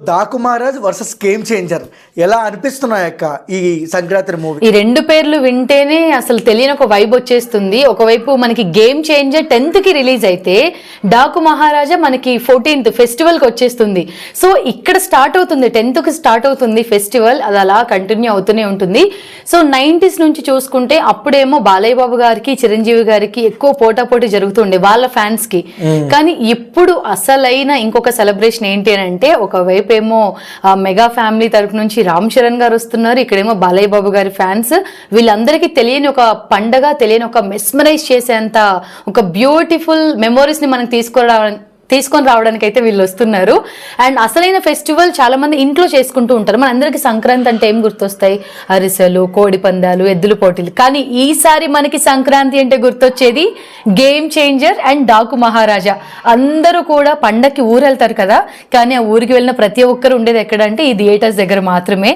Daaku Maharaj versus game changer ఎలా అనిపిస్తున్నాయి అక్క ఈ సంక్రాంతి మూవీ? ఈ రెండు పేర్లు వింటేనే అసలు తెలియని ఒక వైబ్ వచ్చేస్తుంది. ఒకవైపు మనకి గేమ్ చేంజర్ 10th కి రిలీజ్ అయితే డాకు మహారాజా మనకి 14th ఫెస్టివల్ కి వచ్చేస్తుంది. సో ఇక్కడ స్టార్ట్ అవుతుంది, 10th కి స్టార్ట్ అవుతుంది ఫెస్టివల్, అది అలా కంటిన్యూ అవుతూనే ఉంటుంది. సో 90s నుంచి చూసుకుంటే అప్పుడేమో బాలయ్య బాబు గారికి చిరంజీవి గారికి ఎక్కువ పోటాపోటీ జరుగుతుండే వాళ్ళ ఫ్యాన్స్ కి. కానీ ఇప్పుడు అసలైన ఇంకొక సెలబ్రేషన్ ఏంటి అని అంటే, ఒకవైపు ఏమో మెగా ఫ్యామిలీ తరపు నుంచి రామ్ చరణ్ గారు వస్తున్నారు, ఇక్కడేమో బాలయ్య బాబు గారి ఫ్యాన్స్. వీళ్ళందరికీ తెలియని ఒక పండగ, తెలియని ఒక మెస్మరైజ్ చేసేంత ఒక బ్యూటిఫుల్ మెమోరీస్ ని మనకు తీసుకొని రావడానికి అయితే వీళ్ళు వస్తున్నారు. అండ్ అసలైన ఫెస్టివల్ చాలా మంది ఇంట్లో చేసుకుంటూ ఉంటారు. మనందరికి సంక్రాంతి అంటే ఏం గుర్తొస్తాయి? అరిసెలు, కోడి పందాలు, ఎద్దుల పోటీలు. కానీ ఈసారి మనకి సంక్రాంతి అంటే గుర్తొచ్చేది గేమ్ చేంజర్ అండ్ డాకు మహారాజా. అందరూ కూడా పండక్కి ఊరు వెళ్తారు కదా, కానీ ఆ ఊరికి వెళ్ళిన ప్రతి ఒక్కరు ఉండేది ఎక్కడంటే ఈ థియేటర్స్ దగ్గర మాత్రమే.